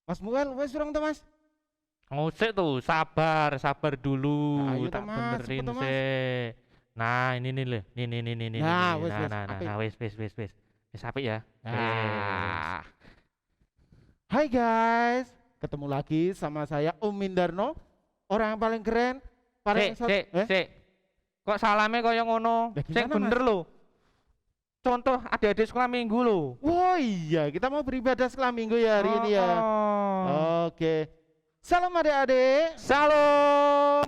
Mas Muel, wes urung to Mas? Ngosek tuh, sabar dulu, Nah, ayo to tak Mas, cepet benerin to Mas. sih. Nah, ini nih loh, Nah, nih. wes wes, Nah, apik. wes apik ya. Wes. Nah, hai guys, ketemu lagi sama saya Om Mindarno, orang yang paling keren, paling Sik. Kok salamnya kaya ngono? Lah Sing gimana Mas? bener lho. Contoh adik-adik sekolah minggu lho. Oh iya, kita mau beribadah sekolah minggu ya hari ini ya. Oh. Oke, salam adik-adik. Salam.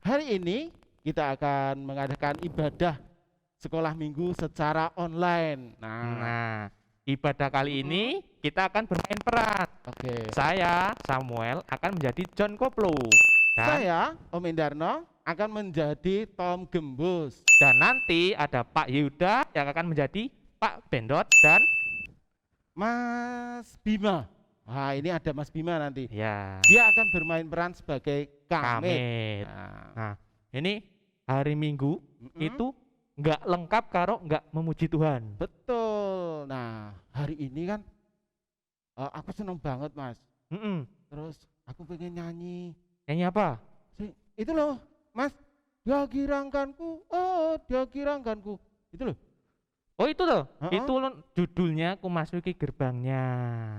Hari ini kita akan mengadakan ibadah sekolah minggu secara online. Nah, ibadah kali ini kita akan bermain peran. Oke. Saya, Samuel, akan menjadi John Koplo. Saya, Om Indarno, akan menjadi Tom Gembus. Dan nanti ada Pak Yuda yang akan menjadi Pak Bendot dan Mas Bima. Wah, ini ada Mas Bima nanti. ya Dia akan bermain peran sebagai Kamit. Kamit. Nah, Nah, ini hari Minggu itu nggak lengkap kalau nggak memuji Tuhan. betul. Nah, hari ini kan aku seneng banget, Mas. Mm-mm. Terus aku pengen nyanyi. Nyanyi apa? Itu loh, Mas. Dia kirangkanku, oh dia kirangkanku. Itu loh. Oh itu loh, Heeh. itu loh judulnya Ku Masuki Gerbangnya.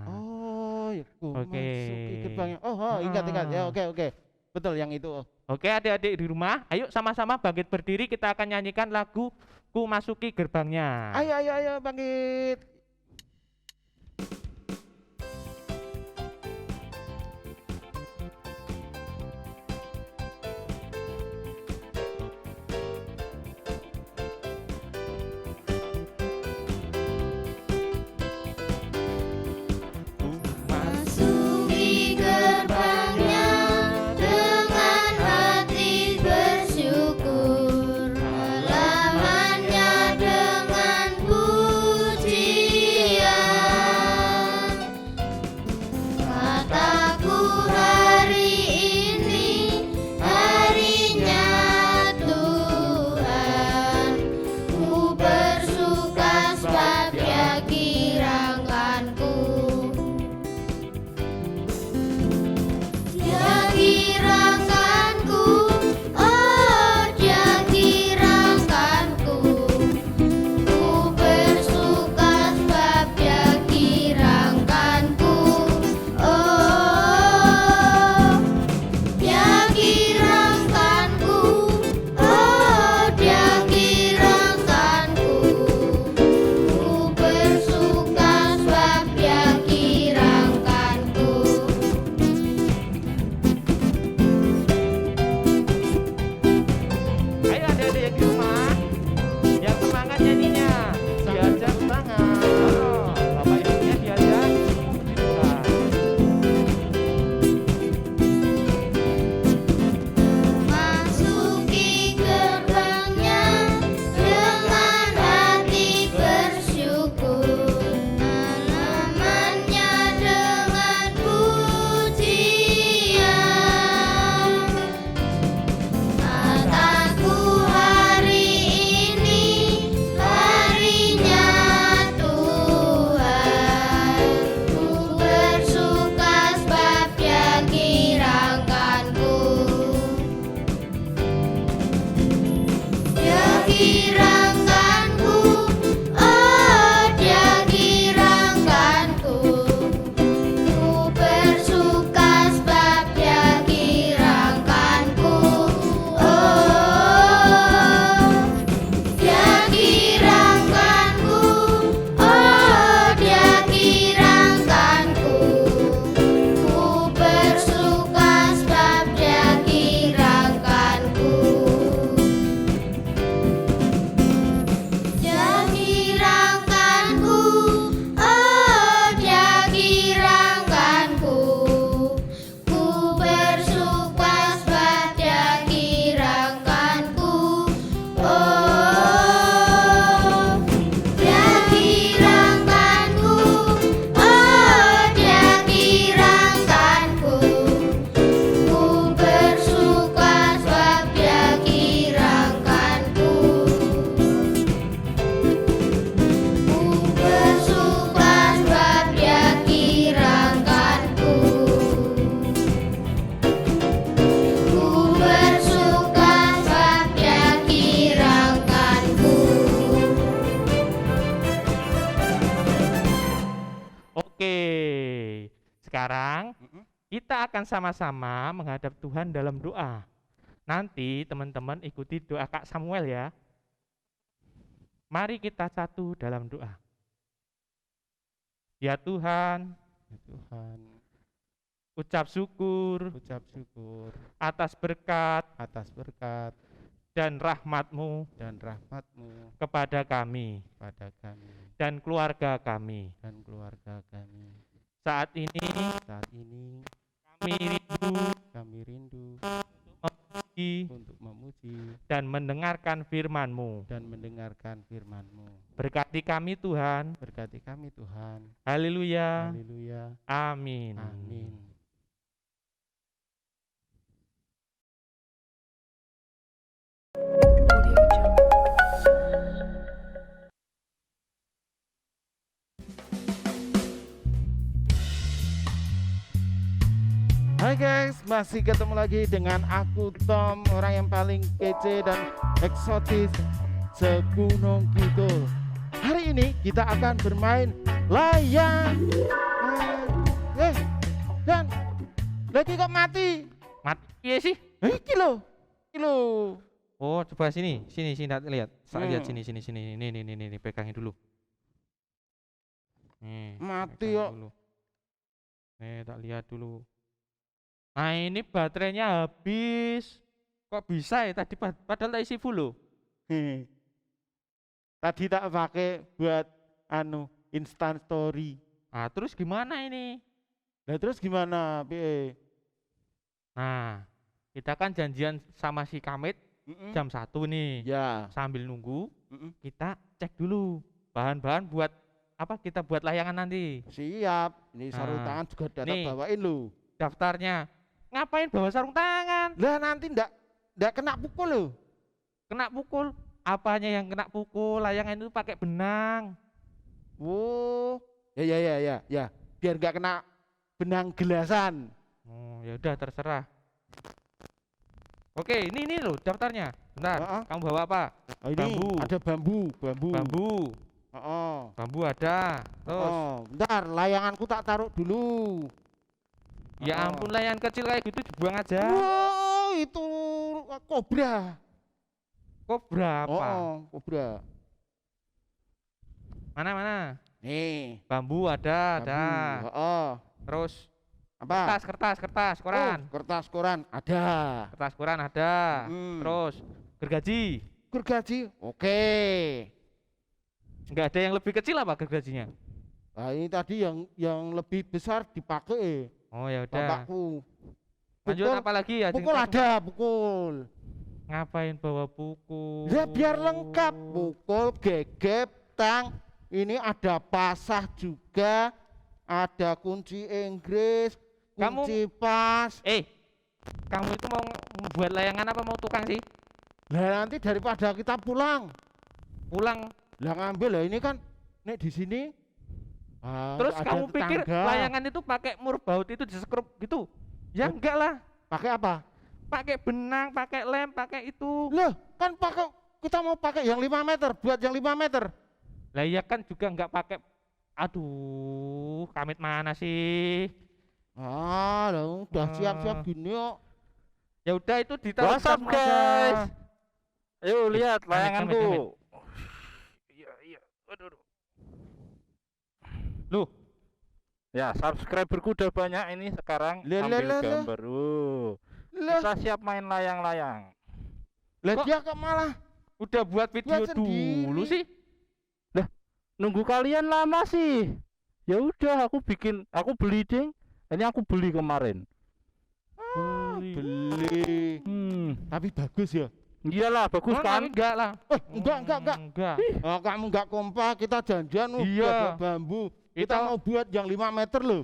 Oh, ya aku Oke. masuki gerbangnya. Oh, ingat. Ya, oke. Betul yang itu. Oke adik-adik di rumah, ayo sama-sama bangkit berdiri, kita akan nyanyikan lagu Ku Masuki Gerbangnya. Ayo, bangkit. Masuki gerbangnya dengan hati bersyukur, halamannya dengan pujian. Oke. Sekarang Mm-mm. kita akan sama-sama menghadap Tuhan dalam doa. Nanti teman-teman ikuti doa Kak Samuel ya. Mari kita satu dalam doa. Ya Tuhan, Ya Tuhan, ucap syukur ucap syukur atas berkat atas berkat dan rahmat-Mu dan rahmat-Mu kepada kami pada kami dan keluarga kami. dan keluarga kami. Saat ini Saat ini kami rindu kami rindu memuji untuk memuji dan mendengarkan firman-Mu. dan mendengarkan firman-Mu. Berkati kami Tuhan. Berkati kami Tuhan. Haleluya. Haleluya. Amin. Amin. Hai guys, masih ketemu lagi dengan aku Tom, orang yang paling kece dan eksotis segunung kidul. Hari ini kita akan bermain layang. Dan lagi kok mati? Mati ya sih. Iki lo. Oh, coba sini tak lihat. Saya lihat Hmm. sini. Nih, pegangin dulu. Nih, Mati pegang kok. dulu. Nih, tak lihat dulu. Nah, ini baterainya habis. Kok bisa ya tadi padahal tak isi full loh. Tadi tak pakai buat instant story. Nah, terus gimana ini? Nah terus gimana? Piye? Nah, kita kan janjian sama si Kamit Mm-mm. jam 1 nih. Ya. Sambil nunggu, Mm-mm. kita cek dulu bahan-bahan buat apa kita buat layangan nanti. Siap. Ini sarung Nah, tangan juga udah tak nih. bawain lu. Daftarnya. Ngapain bawa sarung tangan? Lah nanti ndak kena pukul lo. Kena pukul. Apanya yang kena pukul? Layangan itu pakai benang. Oh. Ya. Biar nggak kena benang gelasan. Oh, ya udah terserah. Oke, ini loh daftarnya. Bentar, Heeh. kamu bawa apa? Oh, ini Bambu. ada bambu. Oh. Bambu ada. Terus, Oh, bentar, layanganku tak taruh dulu. ya Oh. ampun layangan kecil kayak gitu dibuang aja. Wow, itu kobra. Kok berapa? Oh, kobra. Mana? Nih, Bambu ada. bambu. Oh, Terus apa? kertas, koran. Oh, kertas koran ada. Kertas koran ada. Hmm. Terus gergaji. Gergaji, oke. Enggak ada yang lebih kecil apa gergajinya? Nah, ini tadi yang lebih besar dipakai Oh ya udah. bapakku. Lanjut Pukul- apa lagi ya? Pukul ada, pukul. Ngapain bawa pukul? Ya biar lengkap. Pukul, gegep, tang. Ini ada pasah juga. Ada kunci Inggris, Kamu- kunci pas. Kamu itu mau buat layangan apa mau tukang sih? Lah nanti daripada kita pulang, Pulang. lah ngambil lah ini kan nek di sini. Terus ada kamu pikir tetangga. layangan itu pakai murbaut itu disekrup gitu? Ya Oh. enggak lah. Pakai apa? Pakai benang, pakai lem, pakai itu. Loh, kan pakai kita mau pakai yang 5 meter, buat yang 5 meter. Lah iya kan juga enggak pakai. Aduh, Kamit mana sih? Lah udah siap-siap gini kok. Ya udah itu ditaruh What's up, di tas aja. guys? Ayo lihat Kamit. layanganku. Iya. Aduh. Loh, Ya, subscriberku udah banyak ini sekarang Lah, ambil lah. gambar. Lah, Kita siap main layang-layang. lah kok- dia kok malah udah buat video Buat sendiri. dulu sih. Nunggu kalian lama sih. Ya udah aku beli ding. Ini aku beli kemarin. beli. Tapi bagus ya. Iyalah, bagus Oh, kan? enggak lah. Enggak. Enggak. Oh, kamu enggak kompak, kita janjian Iya. buat bambu. Kita Itu- mau buat yang 5 meter loh.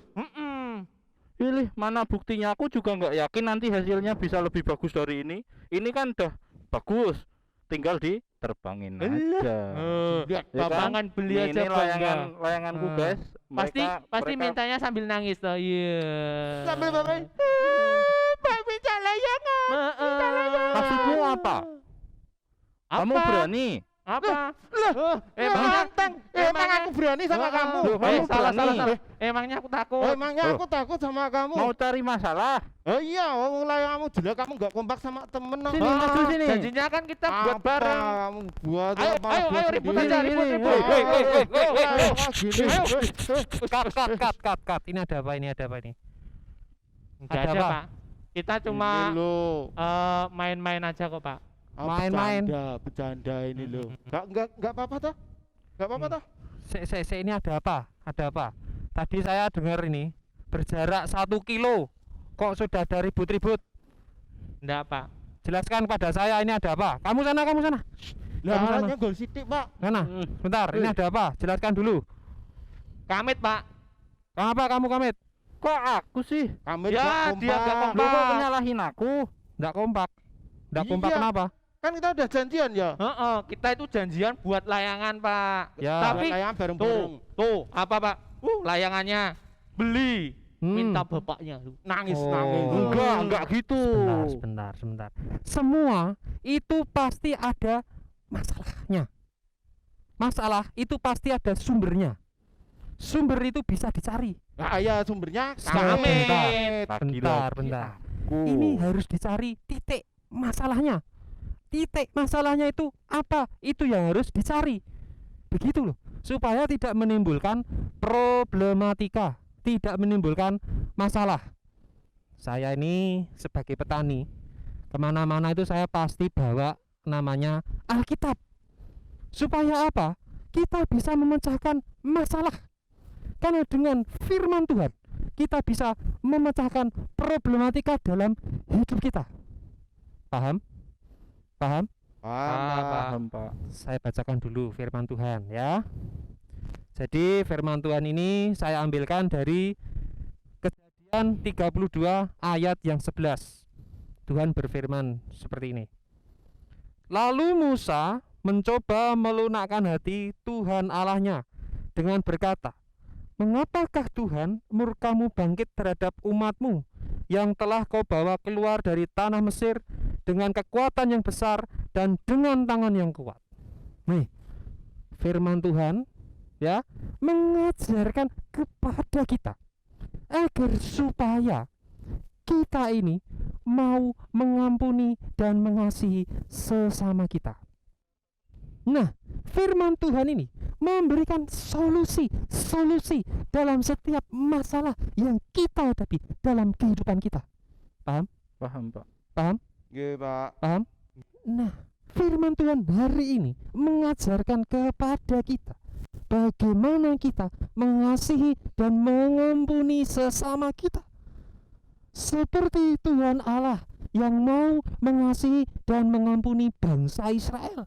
Pilih mana buktinya, aku juga nggak yakin nanti hasilnya bisa lebih bagus dari ini. Ini kan udah bagus, tinggal diterbangin aja. Lihat Ya bapak. Jangan beli Nih, aja ini layanganku Ah. guys. Pasti Mereka- mintanya sambil nangis toh. Iya. Sambil bapak. Pak minta layangan. Maksudmu apa? Kamu berani? Apa? Emang Emangnya emang aku berani sama kamu. Loh, kamu salah, berani? salah. Emangnya aku takut. Emangnya aku takut sama kamu. Mau cari masalah? Oh iya, mulai kamu jelek, kamu nggak kompak sama temen. Sini, maju sini. Janjinya kan kita buat Apa bareng. kamu buat Ayo, apa? ayo, Buat ayo, ribut sendiri. aja, ribut, ribut. Cut. Ini ada apa ini? Enggak Ada ada, apa? Pak. Kita cuma lo main-main aja kok, Pak. Main-main. bercanda ini lo. Mm-mm. Enggak apa-apa toh? Enggak apa-apa toh? Ini ada apa? Tadi saya dengar ini berjarak 1 kilo. Kok sudah ada ribut-ribut? Enggak, Pak. Jelaskan pada saya ini ada apa? Kamu sana. Lah Kamu sana. arahnya gol sidik, Pak. Sana. Bentar, ini ada apa? Jelaskan dulu. Kamit, Pak. Kenapa kamu kamit? Kok aku sih? Kami Ya, dia nggak Lu kompak. kok nyalahin aku? Nggak kompak. Nggak kompak Iya. kenapa? Kan kita udah janjian ya. Heeh, kita itu janjian buat layangan, Pak. Ya. Tapi Kayak bareng-bareng. tuh, apa, Pak? Layangannya beli. Minta bapaknya. Nangis. Oh. Enggak gitu. Sebentar. Semua itu pasti ada masalahnya. Masalah itu pasti ada sumbernya. Sumber itu bisa dicari. Nah, ya sumbernya Kamit. Bentar. Ini harus dicari titik masalahnya. Titik masalahnya itu apa? Itu yang harus dicari. Begitu loh. Supaya tidak menimbulkan problematika, tidak menimbulkan masalah. Saya ini sebagai petani, kemana-mana itu saya pasti bawa namanya Alkitab. Supaya apa? Kita bisa memecahkan masalah. Karena dengan firman Tuhan kita bisa memecahkan problematika dalam hidup kita. Paham? Paham, Pak. Saya bacakan dulu firman Tuhan ya. Jadi firman Tuhan ini saya ambilkan dari Kejadian 32 ayat yang 11. Tuhan berfirman seperti ini. Lalu Musa mencoba melunakkan hati Tuhan Allahnya dengan berkata, "Mengapakah Tuhan murkamu bangkit terhadap umatmu yang telah kau bawa keluar dari tanah Mesir dengan kekuatan yang besar dan dengan tangan yang kuat?" Nih, firman Tuhan ya mengajarkan kepada kita agar supaya kita ini mau mengampuni dan mengasihi sesama kita. Nah, firman Tuhan ini memberikan solusi dalam setiap masalah yang kita hadapi dalam kehidupan kita. Paham? Paham, Pak. Nggih, Pak. Paham? Nah, firman Tuhan hari ini mengajarkan kepada kita bagaimana kita mengasihi dan mengampuni sesama kita. Seperti Tuhan Allah yang mau mengasihi dan mengampuni bangsa Israel,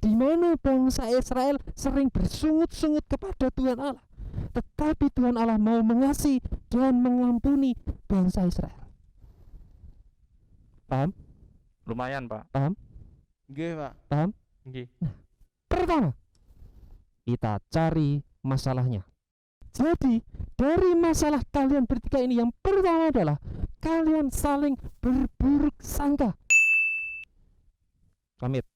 di mana bangsa Israel sering bersungut-sungut kepada Tuhan Allah, tetapi Tuhan Allah mau mengasihi dan mengampuni bangsa Israel. Paham? Lumayan, Pak. Nggih, Pak. Paham? Nggih. Pertama, kita cari masalahnya. Jadi dari masalah kalian bertiga ini yang pertama adalah kalian saling berburuk sangka. Kamit,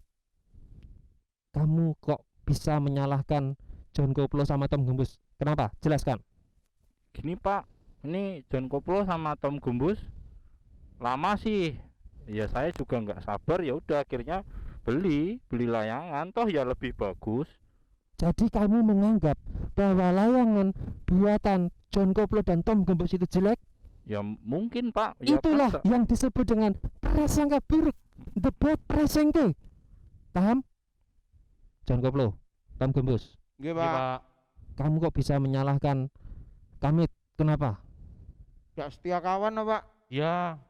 kamu kok bisa menyalahkan John Koplo sama Tom Gembus? Kenapa? Jelaskan. Gini, Pak. Ini John Koplo sama Tom Gembus lama sih. Ya saya juga nggak sabar, ya udah akhirnya beli layangan, toh ya lebih bagus. Jadi kamu menganggap bahwa layangan buatan John Koplo dan Tom Gembus itu jelek? Ya mungkin, Pak. Ya, Itulah masa- yang disebut dengan prasangka buruk, the bad prasangka. Paham? John Koplo, Tom Gembus, Nggih, Nggih, Pak. Pak. kamu kok bisa menyalahkan Kamit? Kenapa? Gak setia kawan, Pak. Ya.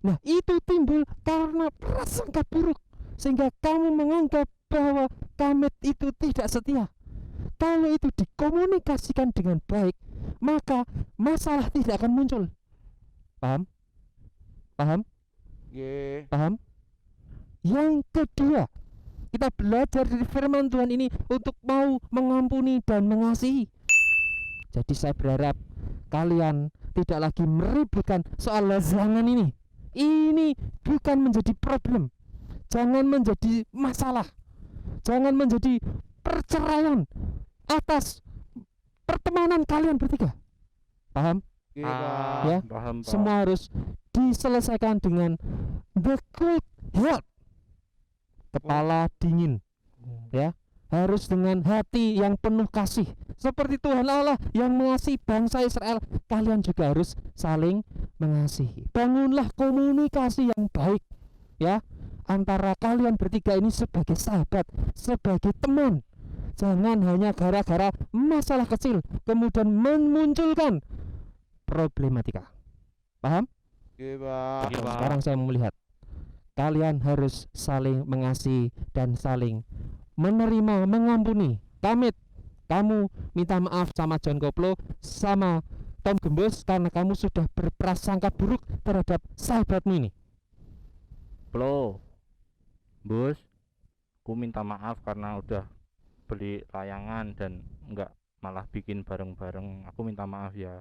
Nah, itu timbul karena prasangka buruk, sehingga kamu menganggap bahwa Kamit itu tidak setia. Kalau itu dikomunikasikan dengan baik, maka masalah tidak akan muncul. Paham? Nggih. Paham? Yang kedua, kita belajar dari firman Tuhan ini untuk mau mengampuni dan mengasihi. Jadi saya berharap kalian tidak lagi meributkan soal layangan ini. Ini bukan menjadi problem, jangan menjadi masalah. Jangan menjadi perceraian atas pertemanan kalian bertiga. Paham? Oke, Ah, Pak. Ya. Paham, Pak. Semua harus diselesaikan dengan the cold heart, kepala dingin, ya, harus dengan hati yang penuh kasih seperti Tuhan Allah yang mengasihi bangsa Israel. Kalian juga harus saling mengasihi. Bangunlah komunikasi yang baik, ya, antara kalian bertiga ini sebagai sahabat, sebagai teman. Jangan hanya gara-gara masalah kecil kemudian memunculkan problematika. Paham? Oke, Pak. Oke, Pak. Sekarang saya mau melihat kalian harus saling mengasihi dan saling menerima, mengampuni. Pamit, kamu minta maaf sama John Koplo, sama Tom Gembos, karena kamu sudah berprasangka buruk terhadap sahabatmu ini. Plo, Bos, aku minta maaf karena udah beli layangan dan enggak malah bikin bareng-bareng. Aku minta maaf ya.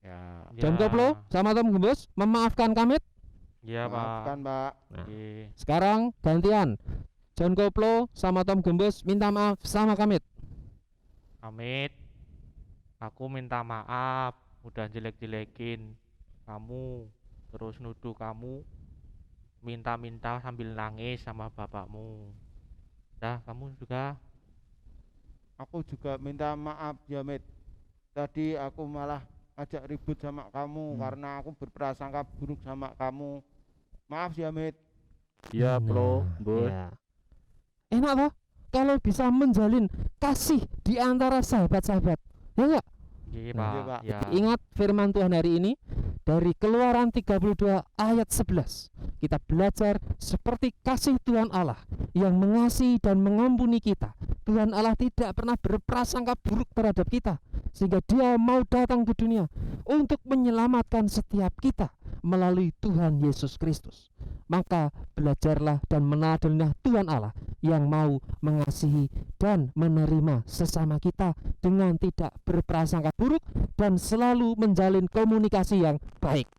Ya, John Koplo sama Tom Gembos memaafkan Kamit. Iya, Pak. maafkan, Pak. Nah, Oke. sekarang gantian, John Koplo sama Tom Gembos minta maaf sama Kamit. Amit, aku minta maaf udah jelek-jelekin kamu, terus nuduh kamu minta-minta sambil nangis sama bapakmu. Dah, kamu juga. Aku juga minta maaf ya, Mit. Tadi aku malah ajak ribut sama kamu karena aku berprasangka buruk sama kamu. Maaf ya, Mit. Iya, Plo, Bos. Ya. Enak toh kalau bisa menjalin kasih di antara sahabat-sahabat. Ya enggak? Iya, Iya, Pak. Pak. Ya. Ingat firman Tuhan hari ini dari Keluaran 32 ayat 11. Kita belajar seperti kasih Tuhan Allah yang mengasihi dan mengampuni kita. Tuhan Allah tidak pernah berprasangka buruk terhadap kita, sehingga Dia mau datang ke dunia untuk menyelamatkan setiap kita melalui Tuhan Yesus Kristus. Maka belajarlah dan meneladanilah Tuhan Allah yang mau mengasihi dan menerima sesama kita dengan tidak berprasangka buruk dan selalu menjalin komunikasi yang baik.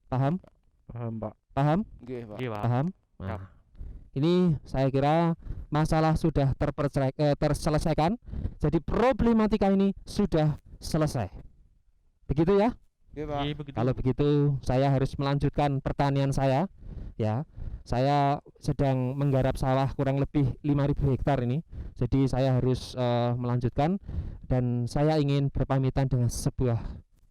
Paham? Paham, Pak. Paham? Oke, Pak. Iya, Pak. Paham? Siap. Nah, ini saya kira masalah sudah terselesaikan. Jadi problematika ini sudah selesai. Begitu ya? Oke, Pak. Iya, begitu. Kalau begitu saya harus melanjutkan pertanian saya, ya. Saya sedang menggarap sawah kurang lebih 5.000 hektar ini. Jadi saya harus melanjutkan dan saya ingin berpamitan dengan sebuah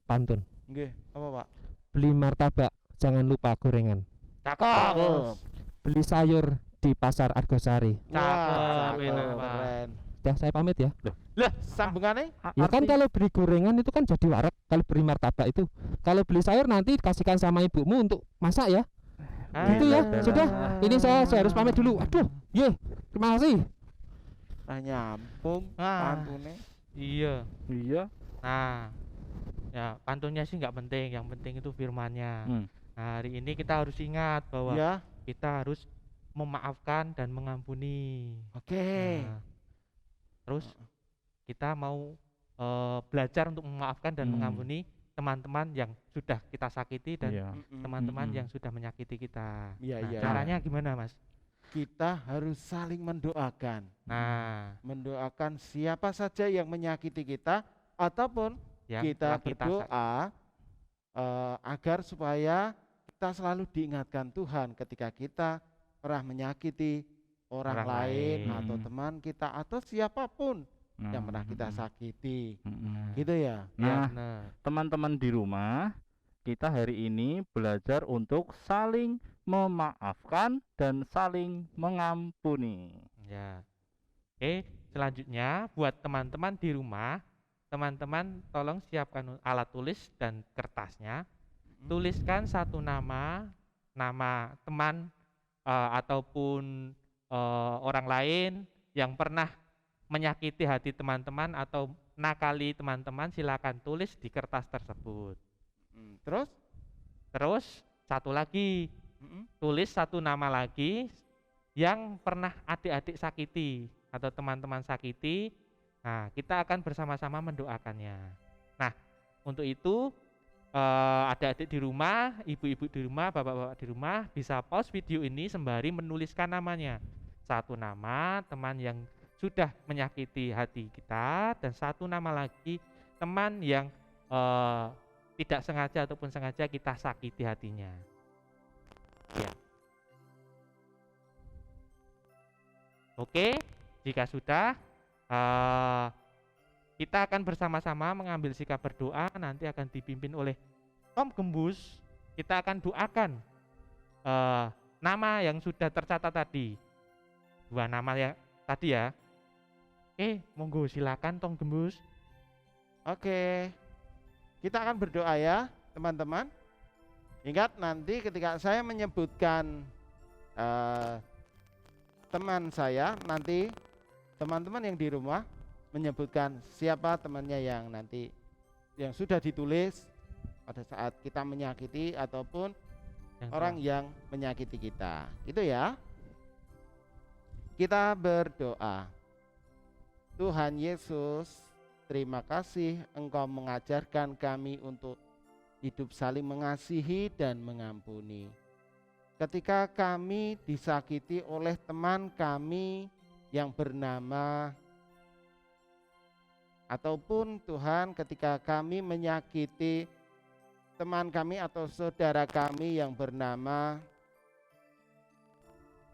pantun. Oke, apa, Pak? Beli martabak, jangan lupa gorengan. Cakep. Beli sayur di pasar Argosari. Cakep, cakep, enak, Pak. keren. Ya, saya pamit ya. Lah, Sambungannya? Ya kan kalau beli gorengan itu kan jadi warak, kalau beli martabak itu. Kalau beli sayur nanti kasihkan sama ibumu untuk masak ya. Gitu ya. Sudah. Ini saya harus pamit dulu. Aduh, ye. Terima kasih. Nah, nyambung Ah. pantunnya. Iya. Iya. Nah, ya pantunnya sih nggak penting. Yang penting itu firmannya. Hmm. Nah, hari ini kita harus ingat bahwa Ya, kita harus memaafkan dan mengampuni. oke. Nah, terus kita mau belajar untuk memaafkan dan Hmm. mengampuni teman-teman yang sudah kita sakiti dan Iya. teman-teman Mm-mm. yang sudah menyakiti kita. Iya, Nah, iya, caranya gimana, Mas? Kita harus saling mendoakan. Nah, Mendoakan siapa saja yang menyakiti kita ataupun yang kita telah kita berdoa agar supaya kita selalu diingatkan Tuhan ketika kita pernah menyakiti orang Orang lain lain. atau teman kita atau siapapun yang Nah, pernah kita mm-mm. sakiti. Mm-mm. Gitu ya. Ya, Nah, bener. teman-teman di rumah, kita hari ini belajar untuk saling memaafkan dan saling mengampuni. Ya. Oke, selanjutnya buat teman-teman di rumah, teman-teman tolong siapkan alat tulis dan kertasnya. Tuliskan satu nama teman ataupun orang lain yang pernah menyakiti hati teman-teman atau nakali teman-teman, silakan tulis di kertas tersebut. Terus? Terus satu lagi, tulis satu nama lagi yang pernah adik-adik sakiti atau teman-teman sakiti. Nah, kita akan bersama-sama mendoakannya. Nah, untuk itu adik-adik di rumah, ibu-ibu di rumah, bapak-bapak di rumah bisa pause video ini sembari menuliskan namanya. Satu nama teman yang sudah menyakiti hati kita, dan satu nama lagi teman yang tidak sengaja ataupun sengaja kita sakiti hatinya. Ya. Oke, jika sudah, kita akan bersama-sama mengambil sikap berdoa. Nanti akan dipimpin oleh Tom Gembus. Kita akan doakan nama yang sudah tercatat tadi, 2 nama yang tadi ya. Monggo silakan Tom Gembus. Oke, kita akan berdoa ya teman-teman. Ingat nanti ketika saya menyebutkan teman saya, nanti teman-teman yang di rumah menyebutkan siapa temannya yang nanti yang sudah ditulis pada saat kita menyakiti ataupun orang yang menyakiti kita. Itu ya. Kita berdoa. Tuhan Yesus, terima kasih Engkau mengajarkan kami untuk hidup saling mengasihi dan mengampuni. Ketika kami disakiti oleh teman kami yang bernama, ataupun Tuhan ketika kami menyakiti teman kami atau saudara kami yang bernama,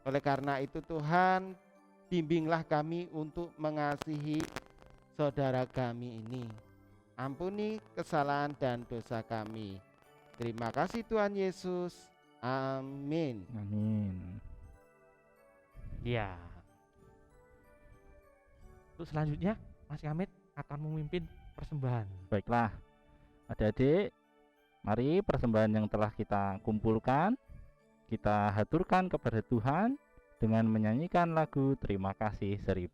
oleh karena itu Tuhan, bimbinglah kami untuk mengasihi saudara kami ini. Ampuni kesalahan dan dosa kami. Terima kasih Tuhan Yesus. Amin. Amin. Ya. Untuk selanjutnya Mas Kamit akan memimpin persembahan. Baiklah, adik-adik, mari persembahan yang telah kita kumpulkan kita haturkan kepada Tuhan dengan menyanyikan lagu Terima Kasih 1000.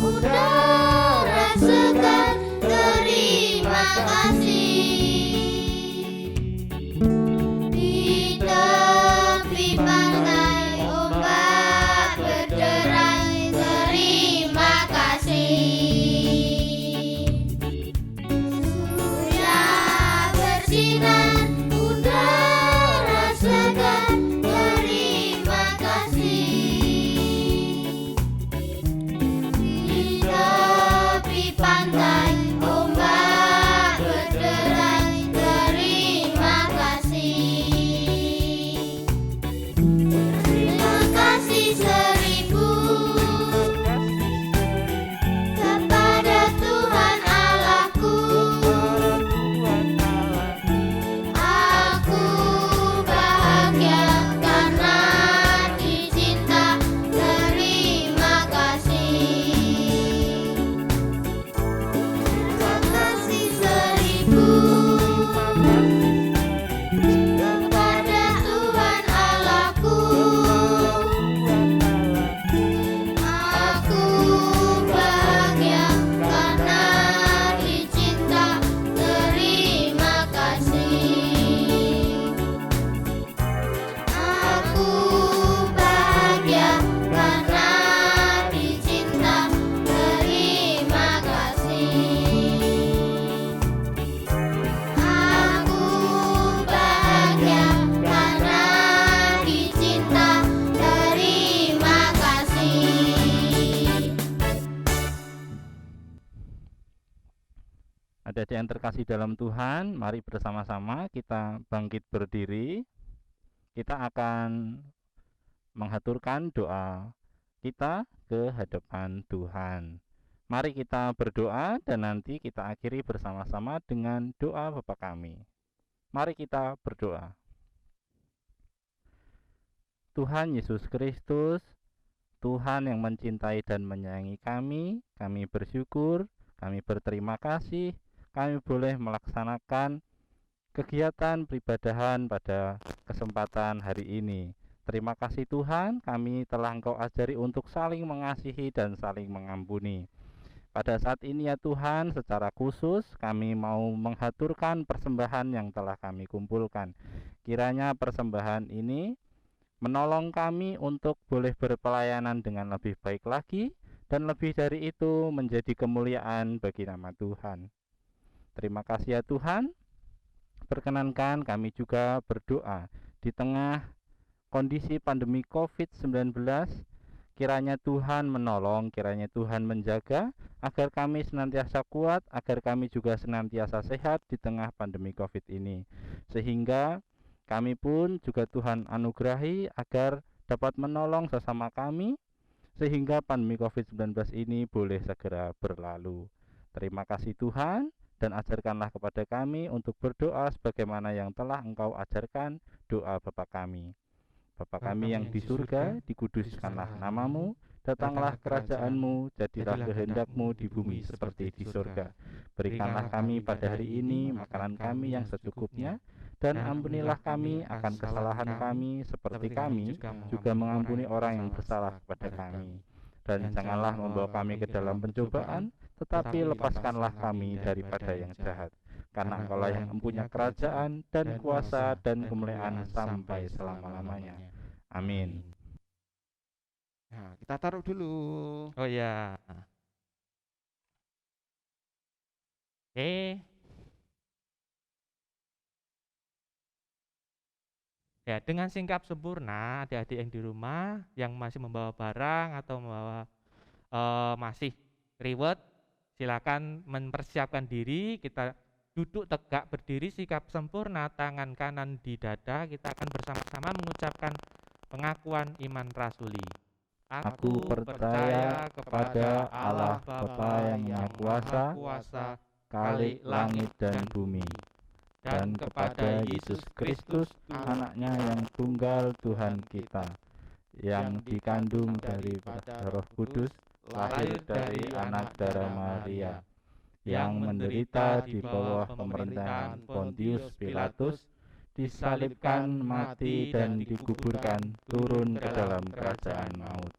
Udara segar, terima kasih. Di tepi pantai ombak berderai, terima kasih. Surya bersinar, udara segar, terima kasih. Tepi pantai ombak berderai, terima kasih. Terima kasih 1000 kepada Tuhan Allahku. Aku bahagia karena dicinta, terima kasih. Terima kasih 1000 kepada Tuhan Allahku. Aku bahagia karena dicinta, terima kasih. Aku bahagia karena dicinta, terima kasih. Aku bahagia karena dicinta, terima kasih. Adik-adik yang terkasih dalam Tuhan, mari bersama-sama kita bangkit berdiri. Kita akan menghaturkan doa kita ke hadapan Tuhan. Mari kita berdoa dan nanti kita akhiri bersama-sama dengan doa Bapa kami. Mari kita berdoa. Tuhan Yesus Kristus, Tuhan yang mencintai dan menyayangi kami bersyukur, kami berterima kasih, kami boleh melaksanakan kegiatan peribadahan pada kesempatan hari ini. Terima kasih Tuhan, kami telah Engkau ajari untuk saling mengasihi dan saling mengampuni. Pada saat ini ya Tuhan, secara khusus kami mau menghaturkan persembahan yang telah kami kumpulkan. Kiranya persembahan ini menolong kami untuk boleh berpelayanan dengan lebih baik lagi, dan lebih dari itu menjadi kemuliaan bagi nama Tuhan. Terima kasih ya Tuhan. Perkenankan kami juga berdoa di tengah kondisi pandemi COVID-19. Kiranya Tuhan menolong, kiranya Tuhan menjaga, agar kami senantiasa kuat, agar kami juga senantiasa sehat di tengah pandemi COVID ini. Sehingga kami pun juga Tuhan anugerahi agar dapat menolong sesama kami, sehingga pandemi COVID-19 ini boleh segera berlalu. Terima kasih Tuhan, dan ajarkanlah kepada kami untuk berdoa sebagaimana yang telah Engkau ajarkan doa Bapa kami. Bapa kami yang di surga, dikuduskanlah namamu, datanglah kerajaanmu, jadilah kehendak-mu di bumi seperti di surga. Berikanlah kami pada hari ini makanan kami yang secukupnya, dan ampunilah kami akan kesalahan kami, seperti kami juga mengampuni orang yang bersalah kepada kami. Dan janganlah membawa kami ke dalam pencobaan, tetapi lepaskanlah kami daripada yang jahat. Karena Engkaulah yang mempunyai kerajaan dan kuasa dan kemuliaan sampai selama-lamanya. Amin. Nah, kita taruh dulu. Oh ya. Oke. Ya, dengan singkap sempurna, adik-adik yang di rumah yang masih membawa barang atau membawa masih reward, silakan mempersiapkan diri. Kita duduk tegak berdiri, sikap sempurna, tangan kanan di dada. Kita akan bersama-sama mengucapkan pengakuan iman rasuli. Aku percaya kepada Allah Bapa yang Maha Kuasa, Khalik langit dan bumi, dan kepada Yesus Kristus, Anaknya yang tunggal Tuhan kita, yang dikandung daripada Roh Kudus, lahir dari anak darah Maria, yang menderita di bawah pemerintahan Pontius Pilatus, disalibkan, mati, dan dikuburkan, turun ke dalam kerajaan maut.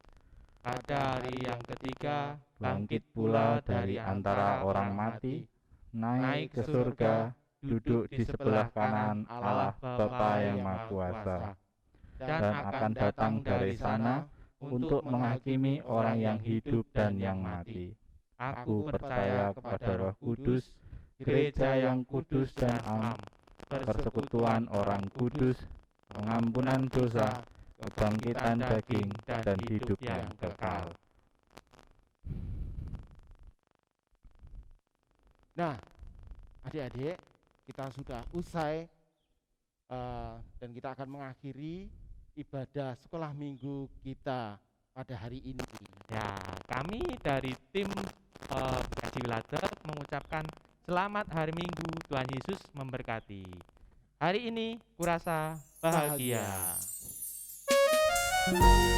Pada hari yang ketiga, Bangkit pula dari antara orang mati, naik ke surga, duduk di sebelah kanan Allah Bapa yang Maha Kuasa, dan akan datang dari sana untuk menghakimi orang yang hidup dan yang mati. Aku percaya kepada Roh Kudus, gereja yang kudus dan am, persekutuan orang kudus, pengampunan dosa, kebangkitan daging, dan hidup yang kekal. Nah, adik-adik, kita sudah usai dan kita akan mengakhiri ibadah sekolah minggu kita pada hari ini. Ya, kami dari tim Kaji Wilader mengucapkan selamat hari Minggu, Tuhan Yesus memberkati. Hari ini kurasa bahagia. Bahagia.